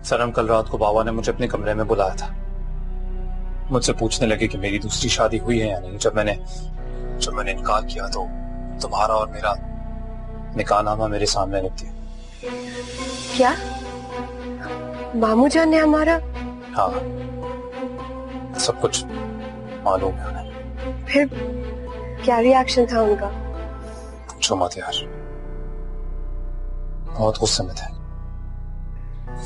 सनम, कल रात को बाबा ने मुझे अपने कमरे में बुलाया था। मुझसे पूछने लगे कि मेरी दूसरी शादी हुई है या नहीं। जब मैंने इनकार किया तो तुम्हारा और मेरा निकाहनामा मेरे सामने रख दिया। क्या मामू जान ने हमारा? हाँ, सब कुछ मालूम है उन्हें। फिर क्या रिएक्शन था उनका? पूछो मत यार, बहुत गुस्से में थे।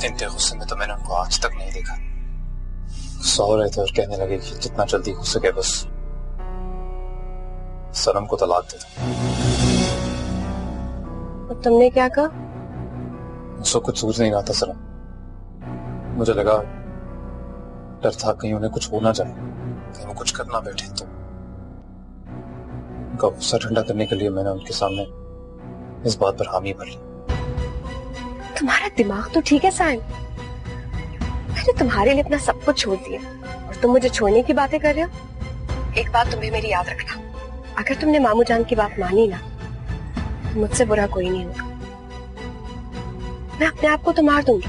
इतने गुस्से में तो मैंने उनको आज तक नहीं देखा। सो रहे थे और कहने लगे कि जितना जल्दी हो सके बस सनम को तलाक दे दो। और तुमने क्या कहा? मुझसे कुछ सूझ नहीं रहा था सनम। मुझे लगा, डर था कहीं उन्हें कुछ हो ना जाए, कहीं वो कुछ करना बैठे। तो उनका गुस्सा ठंडा करने के लिए मैंने उनके सामने इस बात पर हामी भर ली। तुम्हारा दिमाग तो ठीक है साहिल। मैंने तुम्हारे लिए अपना सब कुछ छोड़ दिया और तुम मुझे छोड़ने की बातें कर रहे हो। एक बात तुम्हें मेरी याद रखना, अगर तुमने मामू जान की बात मानी ना तो मुझसे बुरा कोई नहीं होगा। मैं अपने आप को तो मार दूंगी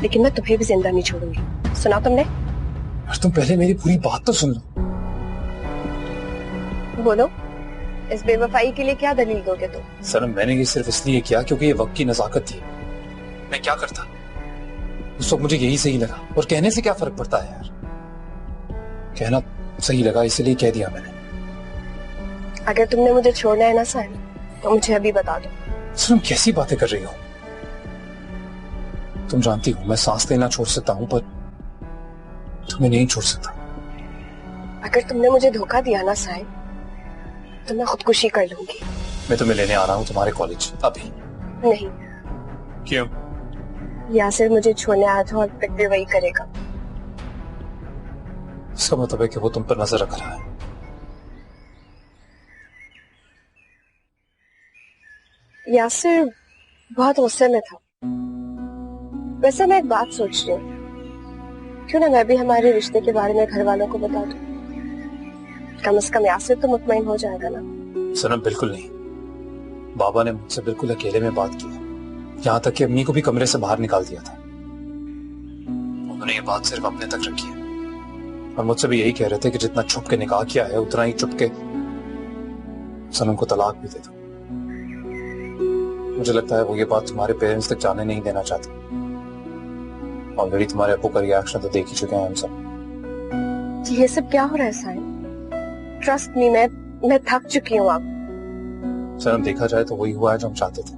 लेकिन मैं तुम्हें भी जिंदा नहीं छोड़ूंगी। सुना तुमने? और तुम पहले मेरी पूरी बात तो सुन लो। बोलो, इस बेवफाई के लिए क्या दलील दोगे तुम? सनम, मैंने ये सिर्फ इसलिए किया क्योंकि ये वक्त की नजाकत थी। मैं क्या करता, उस वक्त मुझे यही सही लगा। और कहने से क्या फर्क पड़ता है यार, कहना सही लगा इसलिए कह दिया मैंने। अगर तुमने मुझे छोड़ना है ना साहिल तो मुझे अभी बता दो। सनम, कैसी बातें कर रही हो? तुम जानती हो मैं सांस लेना छोड़ सकता हूं पर तुम्हें नहीं छोड़ सकता। अगर तुमने मुझे धोखा दिया ना साहिल तो मैं खुदकुशी कर लूंगी। मैं तुम्हें लेने आ रहा हूं तुम्हारे कॉलेज अभी। नहीं। क्यों? यासिर मुझे छोड़ने आया था और फिर भी वही करेगा। इसका मतलब है कि वो तुम पर नजर रख रहा है। यासिर बहुत गुस्से में था। वैसे मैं एक बात सोच रही हूँ, क्यों ना मैं भी हमारे रिश्ते के बारे में घर वालों को बता दूं। कम से कम यासिर तो मुतमईन हो जाएगा ना। सनम, बिल्कुल नहीं। बाबा ने मुझसे बिल्कुल अकेले में बात की, यहाँ तक कि अम्मी को भी कमरे से बाहर निकाल दिया था। उन्होंने ये बात सिर्फ अपने तक रखी है और मुझसे भी यही कह रहे थे कि जितना छुप के निकाह किया है उतना ही छुप के सनम को तलाक भी दे दो। मुझे लगता है वो ये बात तुम्हारे पेरेंट्स तक जाने नहीं देना चाहते। ऑलरेडी तुम्हारे अब्बू का रिएक्शन तो देख ही चुके हैं हम सब। ये सब क्या हो रहा है साहिल? ट्रस्ट मी, मैं थक चुकी हूँ अब। सनम, देखा जाए तो वही हुआ है जो हम चाहते थे।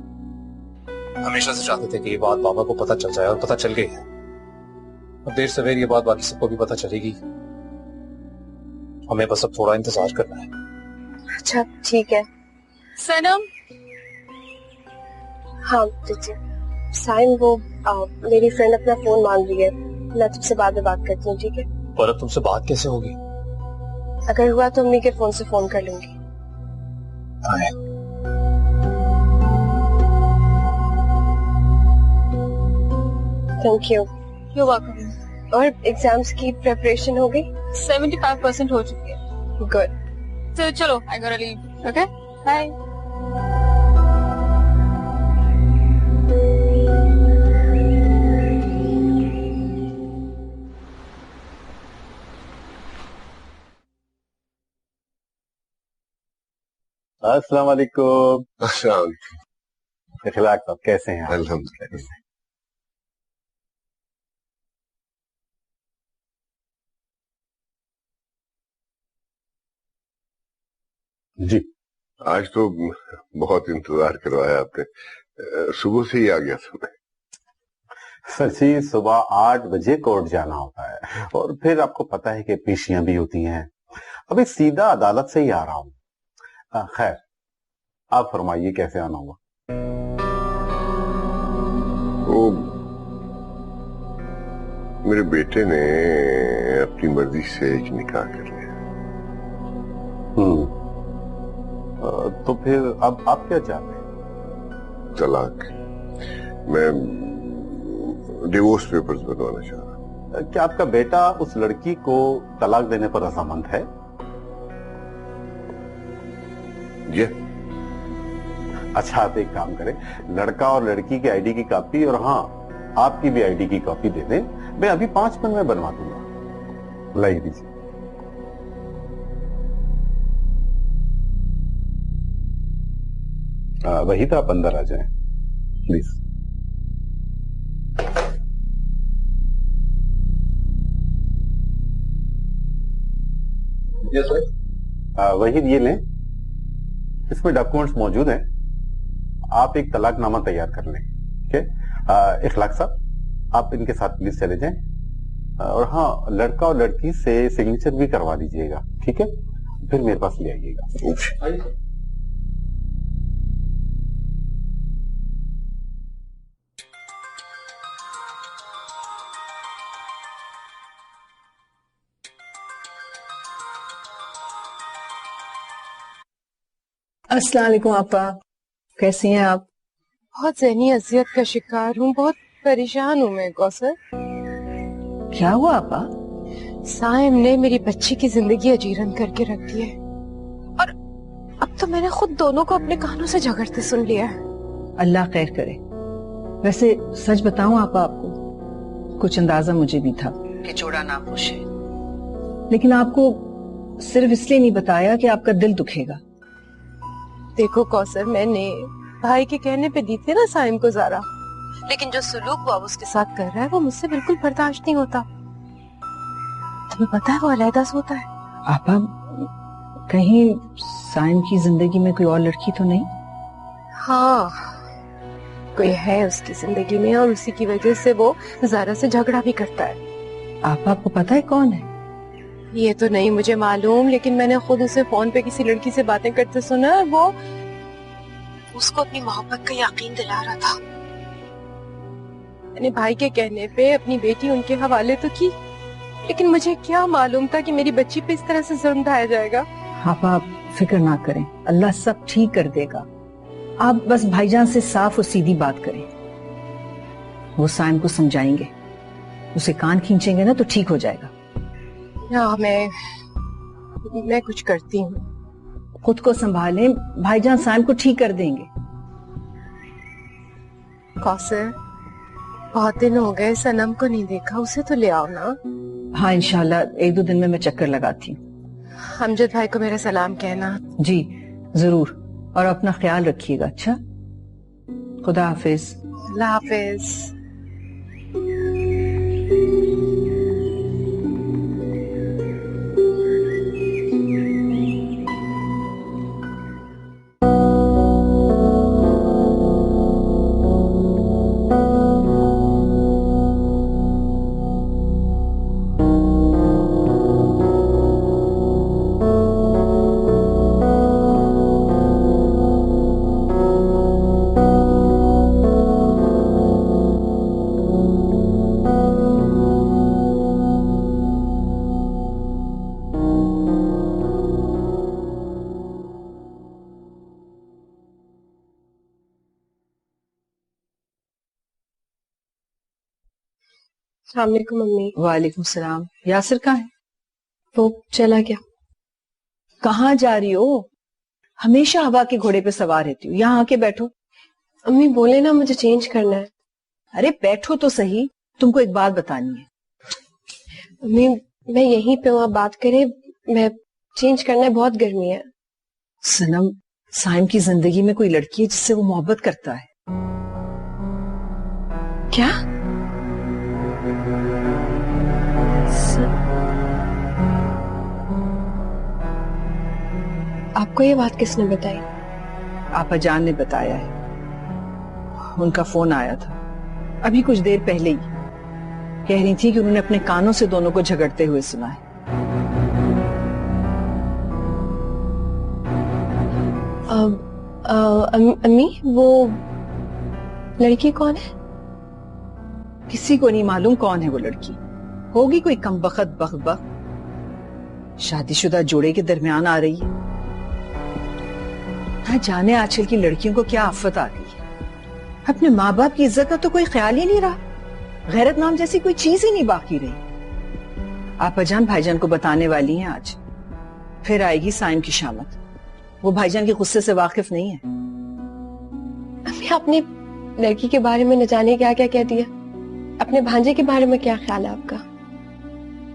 हमेशा से चाहते थे कि ये बात बाबा को पता चल जाए और पता चल गई है। अब देर सवेर ये बात बाकी सबको भी पता चलेगी। हमें बस अब थोड़ा इंतजार करना है। अच्छा ठीक है। सनम। हाँ दीजिए। साहिल, वो मेरी फ्रेंड अपना फोन मांग रही है। मैं तुमसे बाद में बात करती हूँ, ठीक है? पर अब तुमसे बात कैसे होगी? अगर हुआ तो अम्मी के फोन से फोन कर लूंगी। Thank you. You welcome. और एग्जाम्स की प्रिपरेशन हो गई? 75% हो चुकी है। गुड। तो चलो, आई गोटा लीव। Okay, bye. अस्सलाम वालेकुम। अस्सलाम। इखलाक साहब कैसे हैं? अल्हम्दुलिल्लाह। जी, आज तो बहुत इंतजार करवाया आपने। सुबह से ही आ गया था मैं। सर जी, सुबह 8 बजे कोर्ट जाना होता है और फिर आपको पता है कि पेशियां भी होती हैं। अभी सीधा अदालत से ही आ रहा हूँ। खैर, आप फरमाइए कैसे आना हुआ? वो मेरे बेटे ने अपनी मर्जी से एक निकाह कर लिया। तो फिर अब आप क्या चाहते हैं? तलाक। मैं डिवोर्स पेपर्स बनवाना चाह रहा हूँ। क्या आपका बेटा उस लड़की को तलाक देने पर रजामंद है? ये अच्छा, आप एक काम करें, लड़का और लड़की की आईडी की कॉपी और हाँ, आपकी भी आईडी की कॉपी दे दें, मैं अभी 5 मिनट में बनवा दूंगा। लाई दीजिए। वही तो, आप अंदर आ जाएं प्लीज। वही ये लें, इसमें डॉक्यूमेंट्स मौजूद हैं। आप एक तलाकनामा तैयार कर लें। ठीक है, इखलाक साहब आप इनके साथ प्लीज चले जाएं। और हाँ, लड़का और लड़की से सिग्नेचर भी करवा दीजिएगा, ठीक है? फिर मेरे पास ले आइएगा। अस्सलाम वालेकुम आपा, कैसी हैं आप? बहुत ज़हनी अजियत का शिकार हूँ, बहुत परेशान हूँ मैं कौसर। क्या हुआ आपा? साइम ने मेरी बच्ची की जिंदगी अजीरन करके रख दी है और अब तो मैंने खुद दोनों को अपने कानों से झगड़ते सुन लिया है। अल्लाह खैर करे। वैसे सच बताऊं आपा, आपको कुछ अंदाजा मुझे भी था कि जोड़ा नाखुश है, लेकिन आपको सिर्फ इसलिए नहीं बताया कि आपका दिल दुखेगा। देखो कौसर, मैंने भाई के कहने पे दी थी ना साइम को ज़ारा, लेकिन जो सुलूक वो अब उसके साथ कर रहा है वो मुझसे बिल्कुल बर्दाश्त नहीं होता। तुम्हें पता है वो अलहदा सोता है। आपा, कहीं साइम की जिंदगी में कोई और लड़की तो नहीं? हाँ, कोई है उसकी जिंदगी में और उसी की वजह से वो ज़ारा से झगड़ा भी करता है। आपको पता है कौन है? ये तो नहीं मुझे मालूम, लेकिन मैंने खुद उसे फोन पे किसी लड़की से बातें करते सुना। वो उसको अपनी मोहब्बत का यकीन दिला रहा था। मैंने भाई के कहने पे अपनी बेटी उनके हवाले तो की, लेकिन मुझे क्या मालूम था कि मेरी बच्ची पे इस तरह से जुल्म ढाया जाएगा। आप फिक्र ना करें, अल्लाह सब ठीक कर देगा। आप बस भाईजान से साफ और सीधी बात करें, वो साइम को समझाएंगे, उसे कान खींचेंगे ना तो ठीक हो जाएगा। हाँ, मैं कुछ करती हूँ। खुद को संभालें, भाईजान साइम को ठीक कर देंगे। कौसर, बहुत दिन हो गए सनम को नहीं देखा, उसे तो ले आओ ना। हाँ इंशाल्लाह 1-2 दिन में मैं चक्कर लगाती हूँ। अमजद भाई को मेरा सलाम कहना। जी जरूर, और अपना ख्याल रखिएगा। अच्छा, खुदा हाफिज। अल्लाह हाफिज। अस्सलाम वालेकुम मम्मी। वालेकुम सलाम। यासिर कहाँ है? वो चला गया। कहाँ जा रही हो? हमेशा हवा के घोड़े पे सवार रहती हो, यहाँ आके बैठो। अम्मी बोले ना मुझे चेंज करना है। अरे बैठो तो सही, तुमको एक बात बतानी है। अम्मी मैं यहीं पे हूँ, आप बात करें। मैं चेंज करना है, बहुत गर्मी है। सनम, साइम की जिंदगी में कोई लड़की है जिससे वो मोहब्बत करता है। क्या? आपको ये बात किसने बताई? आपा जान ने बताया है। उनका फोन आया था अभी कुछ देर पहले ही। कह रही थी कि उन्होंने अपने कानों से दोनों को झगड़ते हुए सुना है। अम्मी वो लड़की कौन है? किसी को नहीं मालूम कौन है वो लड़की। होगी कोई कमबख्त बख्त, शादीशुदा जोड़े के दरमियान आ रही है। ना जाने आजकल की लड़कियों को क्या आफत आ गई है। अपने माँ बाप की इज्जत का तो कोई ख्याल ही नहीं रहा, गैरत नाम जैसी कोई चीज ही नहीं बाकी रही। आपाजान भाईजान को बताने वाली हैं आज, फिर आएगी साइम की शामत। वो भाईजान के गुस्से से वाकिफ नहीं है। अम्मी आपने लड़की के बारे में न जाने क्या क्या कह दिया। अपने भांजे के बारे में क्या ख्याल है आपका?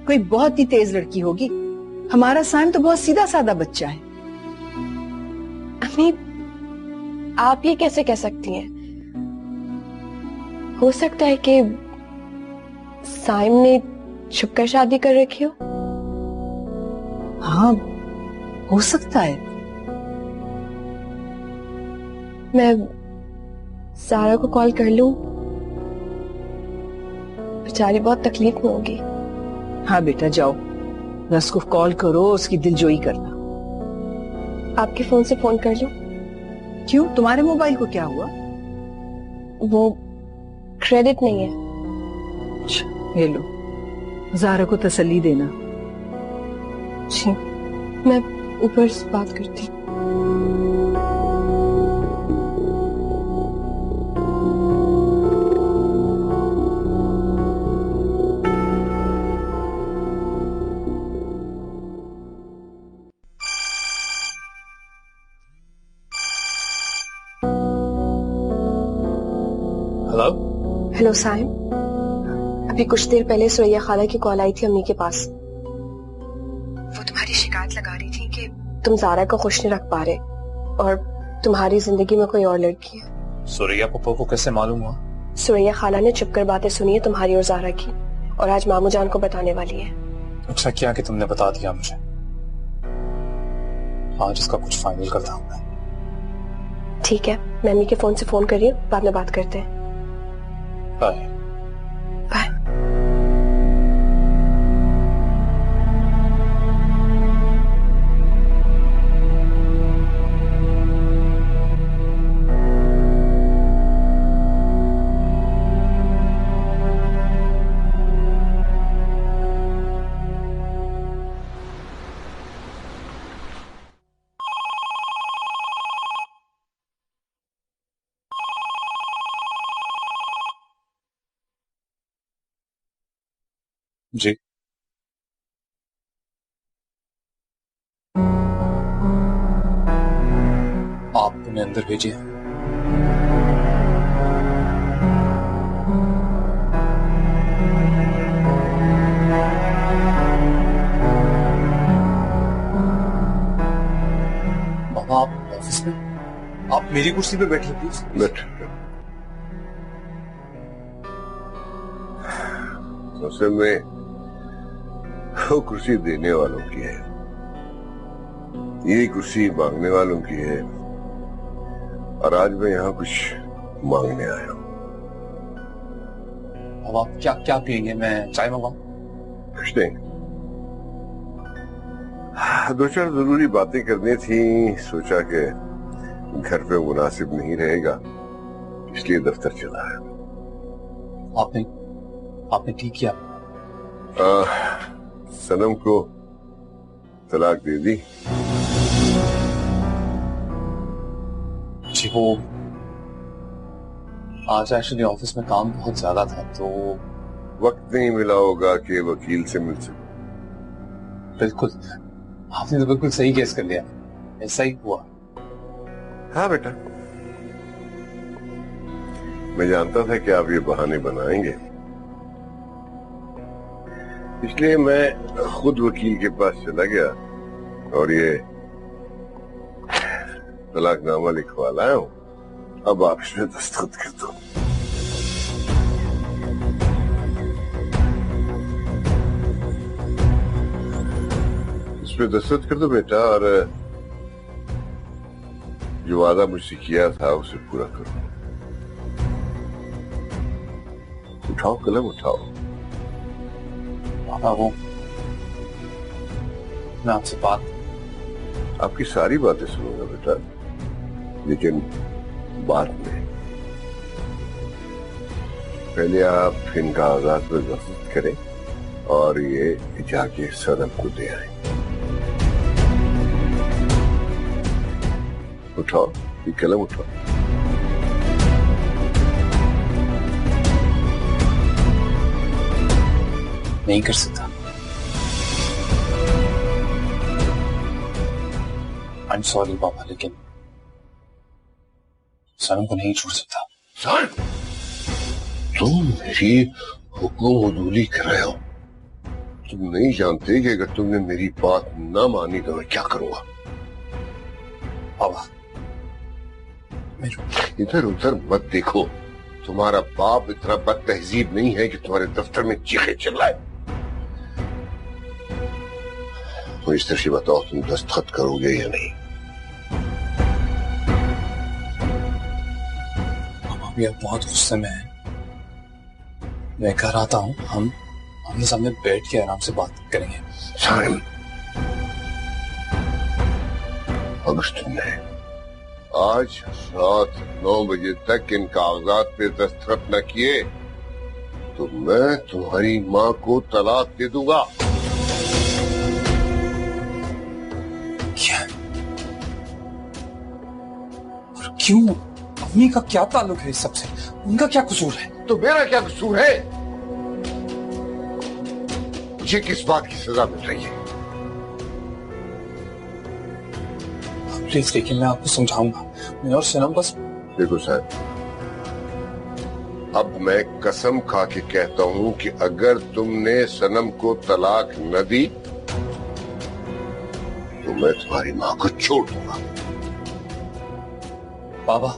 कोई बहुत ही तेज लड़की होगी। हमारा साइम तो बहुत सीधा साधा बच्चा है। अम्मी, आप ये कैसे कह सकती हैं? हो सकता है कि साइम ने छुपकर शादी कर रखी हो। हाँ, हो सकता है। मैं सारा को कॉल कर लूं? बेचारी बहुत तकलीफ में होगी। हाँ बेटा, जाओ, रस को कॉल करो, उसकी दिलजोई करना। आपके फोन से फोन कर लूं? क्यों, तुम्हारे मोबाइल को क्या हुआ? वो क्रेडिट नहीं है। अच्छा, ये लो, ज़ारा को तसल्ली देना। जी, मैं ऊपर से बात करती हूँ। हेलो। हेलो साइम, अभी कुछ देर पहले सुरैया खाला की कॉल आई थी अम्मी के पास। वो तुम्हारी शिकायत लगा रही थी कि तुम ज़ारा को खुश नहीं रख पा रहे और तुम्हारी जिंदगी में कोई और लड़की है। सुरैया पप्पो को कैसे मालूम हुआ? सुरैया खाला ने चुपकर बातें सुनी है तुम्हारी और ज़ारा की, और आज मामू जान को बताने वाली है। अच्छा किया कि तुमने बता दिया मुझे। आज इसका कुछ फाइनल करता हूँ मैं। ठीक है, मैं अम्मी के फोन से फोन कर रही हूँ, बाद में बात करते हैं। बाय। बाय। जी। आप उन्हें अंदर भेजिए। बाबा, आप ऑफिस में? आप मेरी कुर्सी पे बैठिए प्लीज। बैठ। असल में वो कुर्सी देने वालों की है, ये कुर्सी मांगने वालों की है, और आज मैं यहाँ कुछ मांगने आया हूँ। अब आप क्या क्या पियेंगे? मैं चाय मंगाऊं? कुछ नहीं, दो चार जरूरी बातें करनी थी, सोचा कि घर पे मुनासिब नहीं रहेगा, इसलिए दफ्तर चला है। आपने ठीक किया। सनम को तलाक दे दी। जी, वो आज एक्चुअली ऑफिस में काम बहुत ज्यादा था, तो वक्त नहीं मिला होगा कि वकील से मिल सके। बिल्कुल, आपने तो बिल्कुल सही केस कर लिया, ऐसा ही हुआ। हाँ बेटा, मैं जानता था कि आप ये बहाने बनाएंगे, इसलिए मैं खुद वकील के पास चला गया और ये तलाकनामा लिखवा लाया हूं। अब आप इसमें दस्तखत कर दो। इसमें दस्तखत कर दो बेटा, और जो वादा मुझसे किया था उसे पूरा करो। उठाओ कलम, उठाओ। पापा, वो मैं आपसे आपकी सारी बातें सुनूंगा बेटा, लेकिन बाद में। पहले आप इन कागजात पर दस्तखत करें और ये जाके सनम को दे आए। उठाओ, ये कलम उठाओ। नहीं कर सकता। आई एम सॉरी पापा, लेकिन सनम को नहीं छोड़ सकता। सर, तुम मेरी हुक्म उदूली कर रहे हो। तुम नहीं जानते कि अगर तुमने मेरी बात ना मानी तो मैं क्या करूंगा। बाबा इधर उधर मत देखो। तुम्हारा बाप इतना बद तहजीब नहीं है कि तुम्हारे दफ्तर में चीखे चिल्लाए। तो इस तरह से बताओ, तुम दस्तखत करोगे या नहीं? अभी आप बहुत गुस्से में हैं। मैं घर आता हूँ, हम आमने सामने बैठ के आराम से बात करेंगे। साइम, अगर तुमने आज रात 9 बजे तक इन कागजात पे दस्तखत न किए तो मैं तुम्हारी माँ को तलाक दे दूंगा। क्या? और क्यों? अम्मी का क्या ताल्लुक है इस सबसे? उनका क्या कसूर है? तो मेरा क्या कसूर है? मुझे किस बात की सजा मिल रही है? प्लीज देखिए, मैं आपको समझाऊंगा। मैं और सनम बस। देखो साहब, अब मैं कसम खा के कहता हूं कि अगर तुमने सनम को तलाक न दी तो मैं तुम्हारी मां को छोड़ दूंगा। बाबा,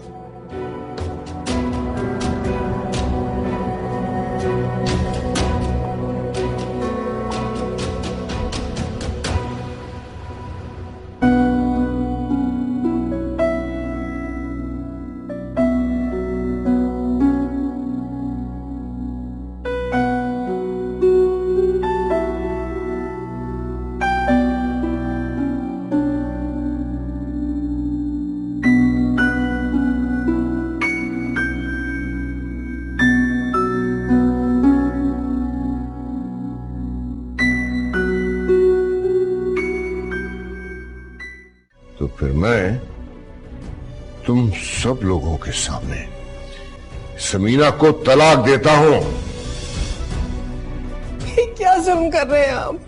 तो फिर मैं तुम सब लोगों के सामने समीना को तलाक देता हूं। क्या जुल्म कर रहे हैं आप?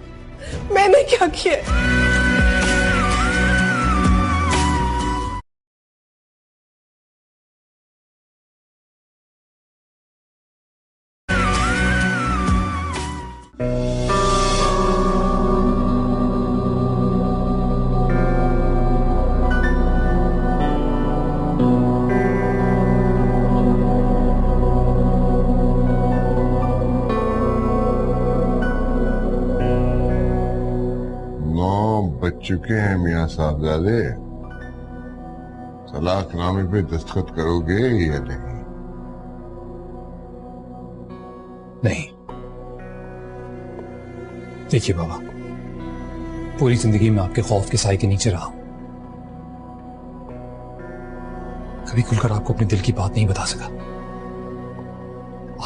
मैंने क्या किया? बच चुके हैं मियां साहबजादे। तलाकनामे पे दस्तखत करोगे या नहीं? नहीं। देखिए बाबा, पूरी जिंदगी में आपके खौफ के साए के नीचे रहा हूं। कभी खुलकर आपको अपने दिल की बात नहीं बता सका।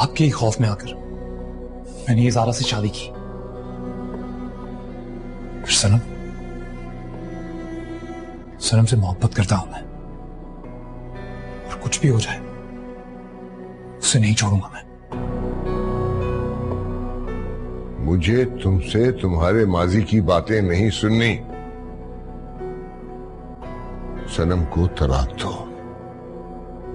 आपके ही खौफ में आकर मैंने ये ज़ारा से शादी की। फिर सनम से मोहब्बत करता हूं मैं, और कुछ भी हो जाए उसे नहीं छोड़ूंगा मैं। मुझे तुमसे तुम्हारे माजी की बातें नहीं सुननी। सनम को तलाक दो,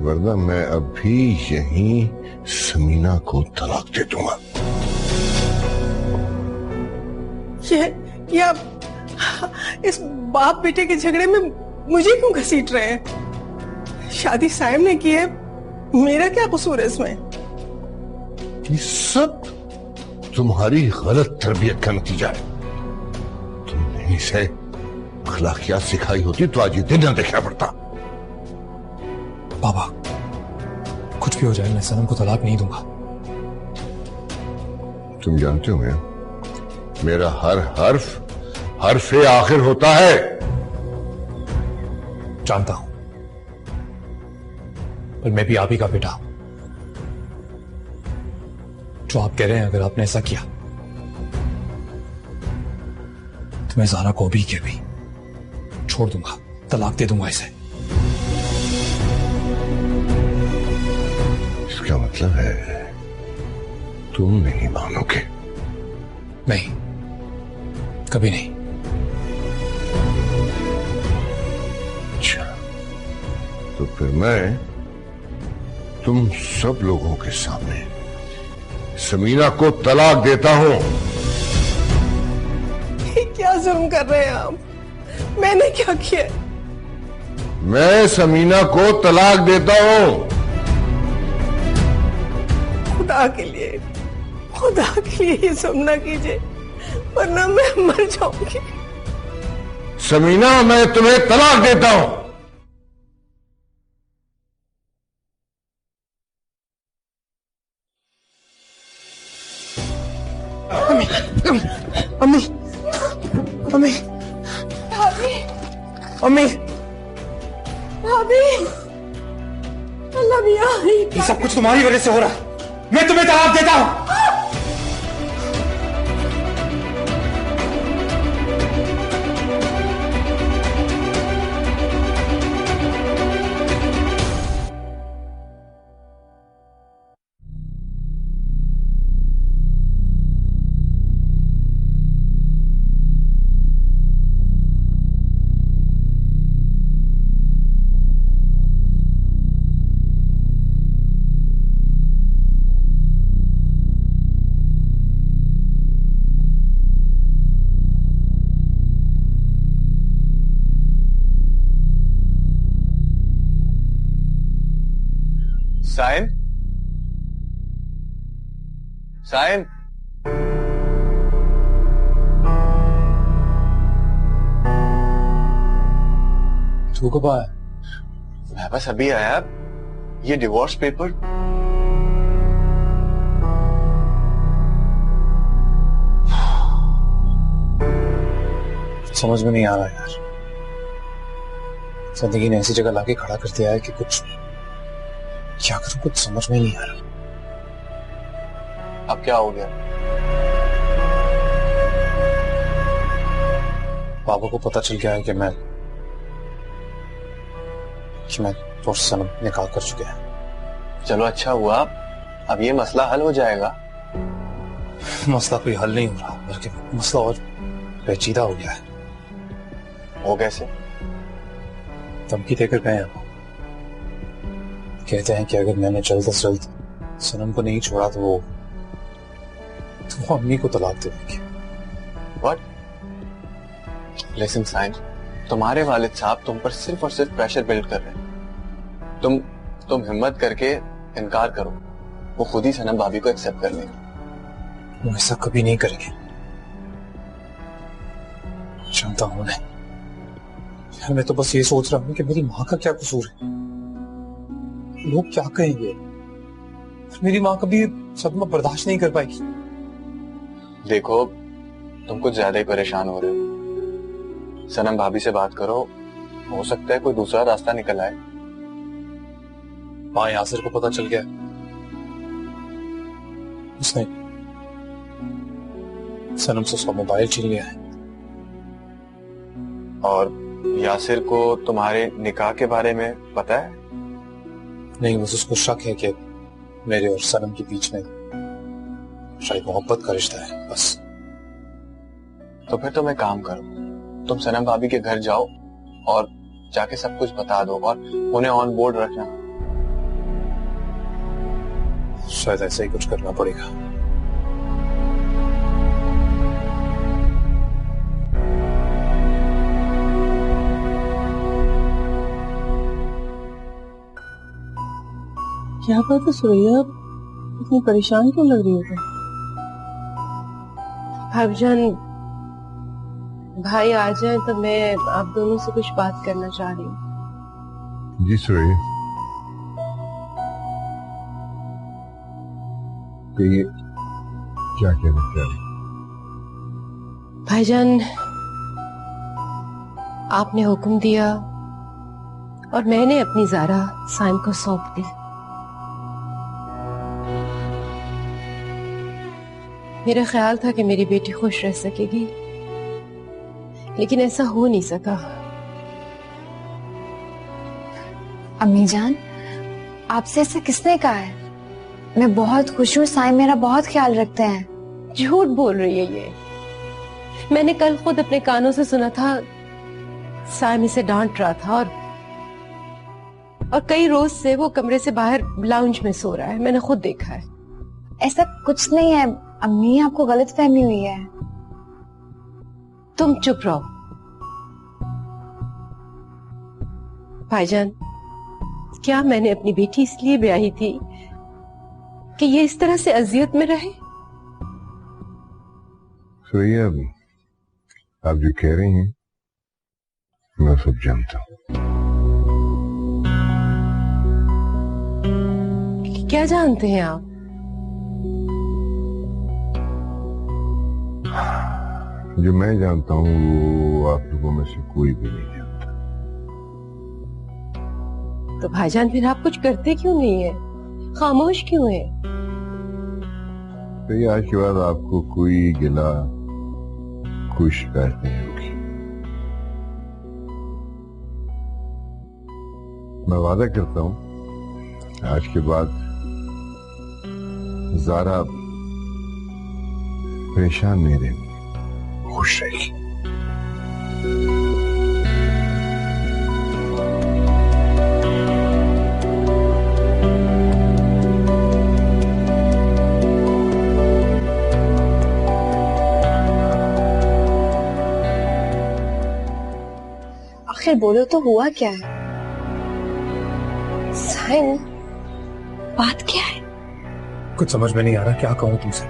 वरना मैं अभी यहीं समीना को तलाक दे दूंगा। ये आप इस बाप बेटे के झगड़े में मुझे क्यों घसीट रहे हैं? शादी साइम ने की है, मेरा क्या कसूर है इसमें? ये सब तुम्हारी गलत तरबियत का नतीजा है। तुमने इसे अखलाकियात सिखाई होती तो आज ये दिन न देखना पड़ता। बाबा, कुछ भी हो जाए मैं सनम को तलाक नहीं दूंगा। तुम जानते हो मेरा हर हर्फ आखिर होता है। जानता हूं, पर मैं भी आप ही का बेटा हूं। जो आप कह रहे हैं, अगर आपने ऐसा किया तो मैं ज़ारा को भी के भी छोड़ दूंगा, तलाक दे दूंगा इसे। इसका मतलब है तुम नहीं मानोगे? नहीं, कभी नहीं। अच्छा, तो फिर मैं तुम सब लोगों के सामने समीना को तलाक देता हूं। क्या जुल्म कर रहे हैं आप? मैंने क्या किया? मैं समीना को तलाक देता हूं। खुदा के लिए ये जुल्म ना कीजिए, वरना मैं मर जाऊंगी। समीना, मैं तुम्हें तलाक देता हूं। अम्मी, अम्मी, भाभी, अम्मी, भाभी, अल्लाह मियां, ये सब कुछ तुम्हारी वजह से हो रहा है। मैं तुम्हें तलाक देता हूं। साइन, साइन, तू कब आया? मैं बस अभी आया। ये डिवोर्स पेपर समझ में नहीं आ रहा यार। जिंदगी ने ऐसी जगह लाके खड़ा कर दिया है कि कुछ क्या करूं, कुछ समझ में नहीं आ रहा। अब क्या हो गया? बाबा को पता चल गया है कि मैं और सनम निकाह कर चुके हैं। चलो अच्छा हुआ, अब ये मसला हल हो जाएगा। मसला कोई हल नहीं हो रहा, बल्कि मसला और पेचीदा हो गया है। वो कैसे? धमकी देकर गए हैं। कहते हैं कि अगर मैंने जल्द से जल्द सनम को नहीं छोड़ा तो वो अम्मी को तलाक दे देंगे। व्हाट? लिसन साइन, तुम्हारे वालिद साहब तुम पर सिर्फ और सिर्फ प्रेशर बिल्ड कर रहे हैं। तुम हिम्मत करके इनकार करो, वो खुद ही सनम भाभी को एक्सेप्ट कर लेंगे। वो ऐसा कभी नहीं करेंगे, जानता हूं मैं। यार मैं तो बस ये सोच रहा हूं कि मेरी माँ का क्या कसूर है। लोग क्या कहेंगे? मेरी माँ कभी सदमा बर्दाश्त नहीं कर पाएगी। देखो, तुम कुछ ज्यादा ही परेशान हो रहे हो। सनम भाभी से बात करो, हो सकता है कोई दूसरा रास्ता निकल आए। माँ यासिर को पता चल गया, उसने सनम से उसका मोबाइल छीन लिया है। और यासिर को तुम्हारे निकाह के बारे में पता है? नहीं, बस उसको शक है कि मेरे और सनम के बीच में शायद मोहब्बत का रिश्ता है, बस। तो फिर तुम एक काम करो, तुम सनम भाभी के घर जाओ और जाके सब कुछ बता दो और उन्हें ऑन बोर्ड रखना। शायद ऐसा ही कुछ करना पड़ेगा। क्या बात है सुरैया, इतनी परेशान क्यों लग रही हो तुम? भाईजान, भाई आ जाए तो मैं आप दोनों से कुछ बात करना चाह रही हूँ। जी सुरैया, कहिए क्या कहना चाह रही? भाईजान, आपने हुक्म दिया और मैंने अपनी ज़ारा साइम को सौंप दी। मेरा ख्याल था कि मेरी बेटी खुश रह सकेगी, लेकिन ऐसा हो नहीं सका। अम्मी जान, आपसे ऐसा किसने कहा है? मैं बहुत खुश हूँ, साइम मेरा बहुत ख्याल रखते हैं। झूठ बोल रही है ये। मैंने कल खुद अपने कानों से सुना था, साइम इसे डांट रहा था और कई रोज से वो कमरे से बाहर लाउंज में सो रहा है। मैंने खुद देखा है। ऐसा कुछ नहीं है अम्मी, आपको गलत फहमी हुई है। तुम चुप रहो। भाईजान, क्या मैंने अपनी बेटी इसलिए ब्याही थी कि ये इस तरह से अजियत में रहे? सुरैया, आप जो कह रही हैं मैं सब जानता हूं। क्या जानते हैं आप? जो मैं जानता हूं वो आप लोगों में से कोई भी नहीं जानता। तो भाईजान फिर आप कुछ करते क्यों नहीं है, खामोश क्यों है? तो ये आज के बाद आपको कोई गिला, कोई शिकायत नहीं होगी। मैं वादा करता हूं आज के बाद ज़ारा परेशान नहीं रहेगी, खुश रहेगी। आखिर बोलो तो हुआ क्या है? साइम, बात क्या है? कुछ समझ में नहीं आ रहा क्या कहूं तुमसे।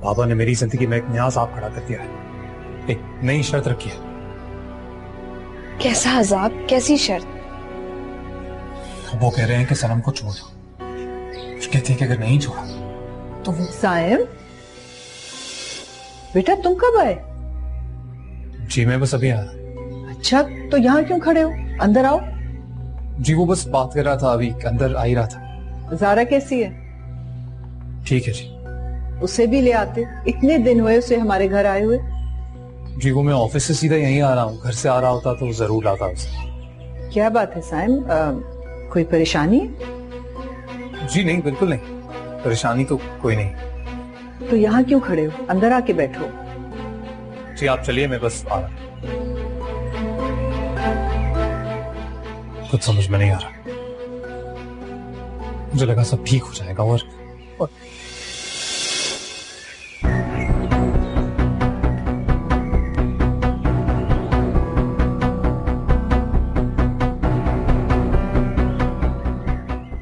बाबा ने मेरी जिंदगी में एक नया अजाब खड़ा कर दिया है, एक नई शर्त रखी है। कैसा अजाब, कैसी शर्त? वो कह रहे हैं कि सनम को छोड़ दो। कहती है कि अगर नहीं छोड़ा तो वो। साइम, बेटा तुम कब आए? जी मैं बस अभी आया। अच्छा, तो यहाँ क्यों खड़े हो? अंदर आओ। जी वो बस बात कर रहा था, अभी अंदर आ ही रहा था। ज़ारा कैसी है? ठीक है जी। उसे भी ले आते, इतने दिन हुए उसे हमारे घर आए हुए। जी वो मैं ऑफिस से सीधा यहीं आ रहा हूँ, घर से आ रहा होता तो जरूर लाता उसे। क्या बात है साइम, कोई परेशानी है? जी नहीं, बिल्कुल नहीं, परेशानी तो कोई नहीं। तो यहाँ क्यों खड़े हो? अंदर आके बैठो। जी आप चलिए, मैं बस आ रहा हूँ। कुछ समझ में नहीं आ रहा, मुझे लगा सब ठीक हो जाएगा और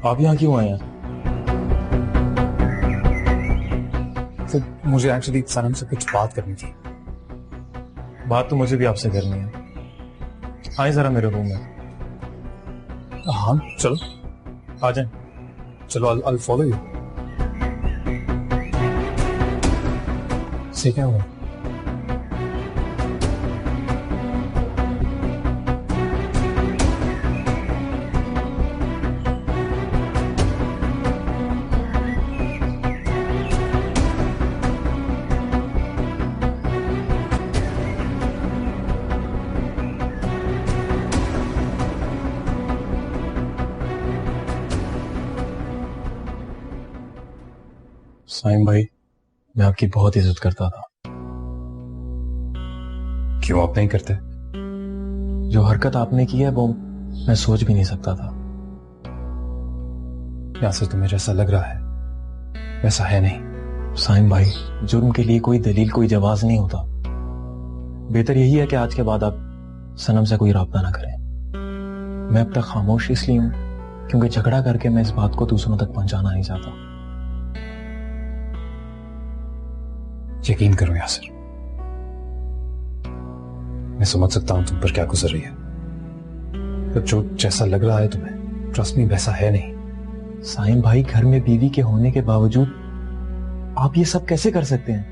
आप यहाँ क्यों आए हैं? तो मुझे एक्चुअली सनम से कुछ बात करनी थी। बात तो मुझे भी आपसे करनी है। आए जरा मेरे रूम में। हाँ चलो आ जाए। चलो I'll follow you। से क्या हुआ? साइम भाई, मैं आपकी बहुत इज्जत करता था। क्यों आप नहीं करते? जो हरकत आपने की है वो मैं सोच भी नहीं सकता था। यासिर तुम्हें जैसा लग रहा है वैसा है नहीं। साइम भाई, जुर्म के लिए कोई दलील, कोई जवाज नहीं होता। बेहतर यही है कि आज के बाद आप सनम से कोई राब्ता ना करें। मैं अब तक खामोश इसलिए हूं क्योंकि झगड़ा करके मैं इस बात को दूसरों तक पहुंचाना नहीं चाहता। यकीन करो यासिर, मैं समझ सकता हूं तुम पर क्या गुजर रही है, तो जो जैसा लग रहा है तुम्हें, ट्रस्ट मी, वैसा है नहीं। साइम भाई, घर में बीवी के होने के बावजूद आप ये सब कैसे कर सकते हैं?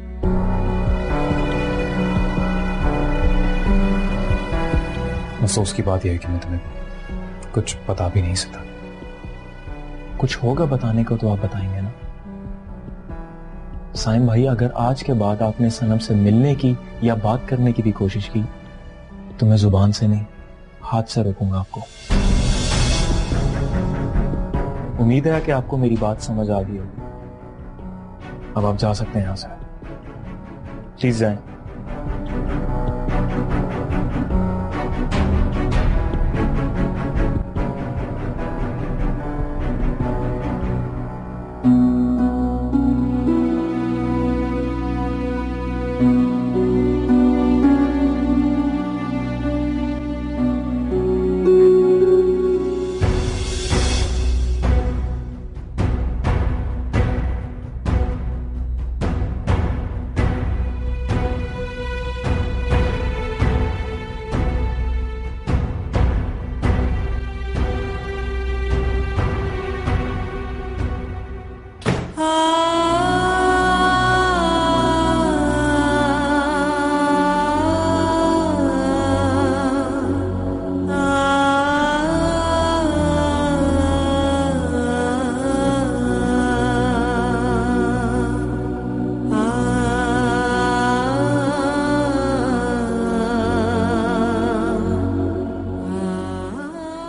अफसोस की बात यह है कि मैं तुम्हें कुछ बता भी नहीं सकता। कुछ होगा बताने को तो आप बताएंगे ना। साइम भाई, अगर आज के बाद आपने सनम से मिलने की या बात करने की भी कोशिश की तो मैं जुबान से नहीं, हाथ से रोकूंगा आपको। उम्मीद है कि आपको मेरी बात समझ आ गई होगी। अब आप जा सकते हैं यहां से, प्लीज जाएं।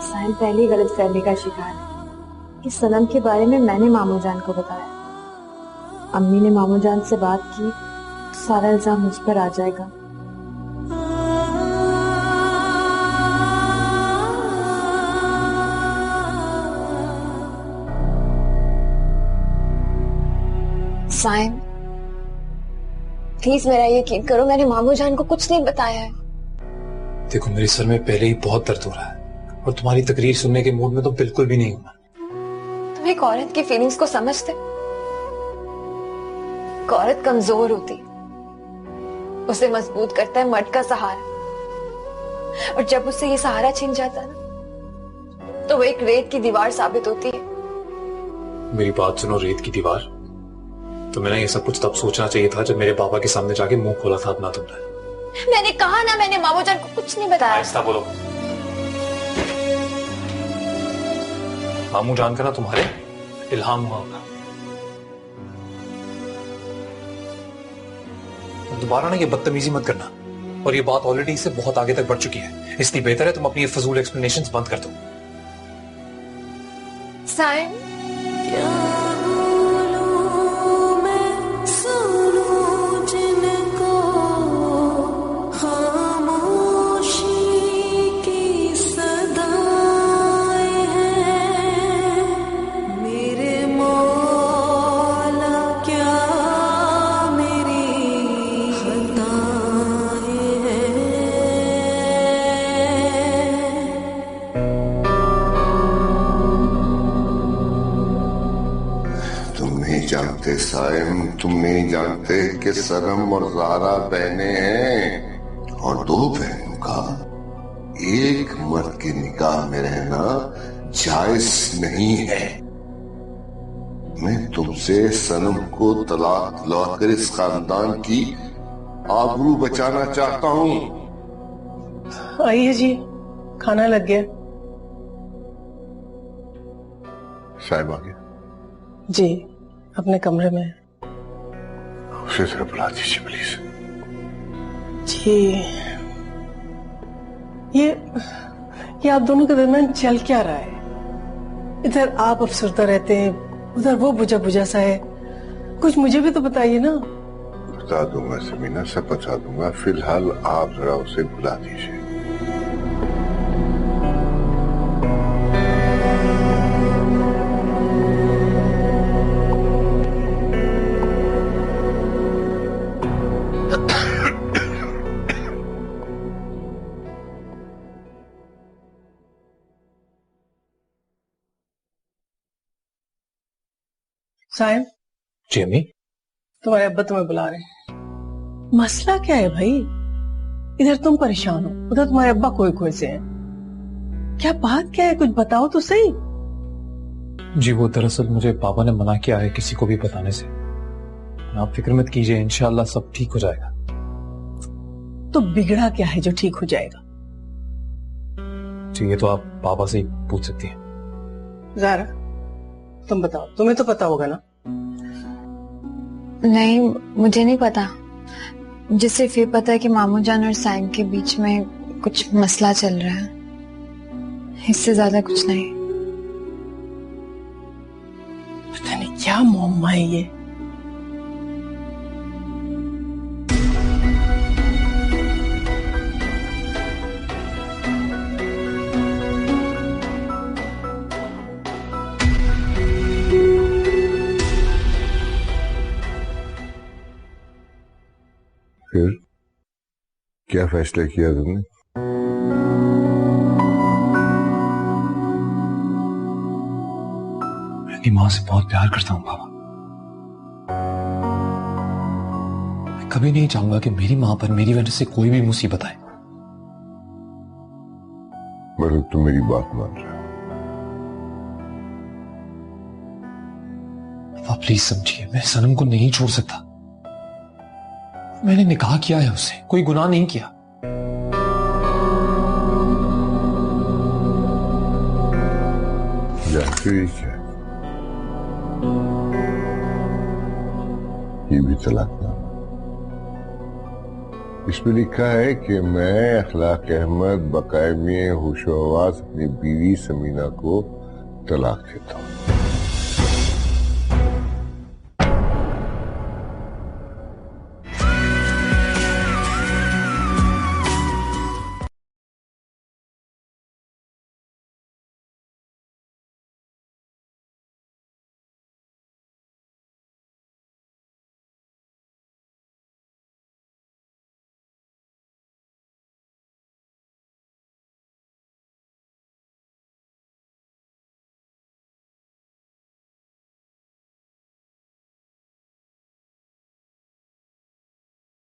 साहिल पहली गलतफहमी का शिकार है कि सनम के बारे में मैंने मामू जान को बताया। अम्मी ने मामू जान से बात की तो सारा इल्जाम मुझ पर आ जाएगा। साइम प्लीज मेरा यकीन करो, मैंने मामू जान को कुछ नहीं बताया है। देखो मेरे सर में पहले ही बहुत दर्द हो रहा है और तुम्हारी तकरीर सुनने के मूड में तो बिल्कुल भी नहीं हूं। तुम एक औरत की फीलिंग्स को समझते? एक औरत कमजोर होती, उसे मजबूत करता है मर्द का सहारा, और जब उससे ये सहारा छिन जाता है ना, तो वो एक रेत की दीवार साबित होती है। मेरी बात सुनो, रेत की दीवार? तो मैंने ये सब कुछ तब सोचना चाहिए था जब मेरे बाबा के सामने जाके मुंह खोला था अपना तुमने। मैंने कहा ना, मैंने मामू जान को कुछ नहीं बताया। आहिस्ता बोलो। मामू जान का ना तुम्हारे इल्हाम हुआ होगा। दोबारा ना ये बदतमीजी मत करना, और ये बात ऑलरेडी इससे बहुत आगे तक बढ़ चुकी है, इसलिए बेहतर है तुम अपनी ये फजूल एक्सप्लेनेशंस बंद कर दो। साइम जानते साइम, तुम नहीं जानते कि सनम और ज़ारा बहनें हैं, और दो बहनों का एक मर्द के निकाह में रहना जायज नहीं है। मैं तुमसे सनम को तलाक दिलवाकर इस खानदान की आबरू बचाना चाहता हूँ। आइए जी, खाना लग गया। साहिब आ गया जी, अपने कमरे में। उसे जरा बुला दीजिए प्लीज। जी, ये आप दोनों के दरमियान चल क्या रहा है? इधर आप अफसरदा रहते हैं, उधर वो बुझा बुझा सा है। कुछ मुझे भी तो बताइए ना। बता दूंगा समीना, सब बता दूंगा। फिलहाल आप जरा उसे बुला दीजिए। साहिब जी अम्मी, तुम्हारे अब्बा तुम्हें बुला रहे हैं। मसला क्या है भाई? इधर तुम परेशान हो, उधर तुम्हारे अब्बा खोए खोए से हैं। क्या बात क्या है, कुछ बताओ तो सही। जी वो दरअसल मुझे पापा ने मना किया है किसी को भी बताने से। आप फिक्र मत कीजिए, इंशाल्लाह सब ठीक हो जाएगा। तो बिगड़ा क्या है जो ठीक हो जाएगा? जी ये तो आप पापा से ही पूछ सकती हैं। ज़ारा तुम बताओ, तुम्हें तो पता होगा ना। नहीं, मुझे नहीं पता। मुझे सिर्फ ये पता है कि मामू जान और साइम के बीच में कुछ मसला चल रहा है, इससे ज्यादा कुछ नहीं। पता नहीं क्या मुअम्मा है ये। फिर क्या फैसला किया तुमने? मैं अपनी माँ से बहुत प्यार करता हूँ बाबा। मैं कभी नहीं चाहूंगा कि मेरी माँ पर मेरी वजह से कोई भी मुसीबत आए। मतलब तुम मेरी बात मान रहे हो? आप प्लीज समझिए, मैं सनम को नहीं छोड़ सकता। मैंने निकाह किया है उससे, कोई गुनाह नहीं किया। ठीक है, ये भी तलाकनामा। इसमें लिखा है कि मैं अखलाक अहमद बकायमी होशो आवाज अपनी बीवी समीना को तलाक देता हूं।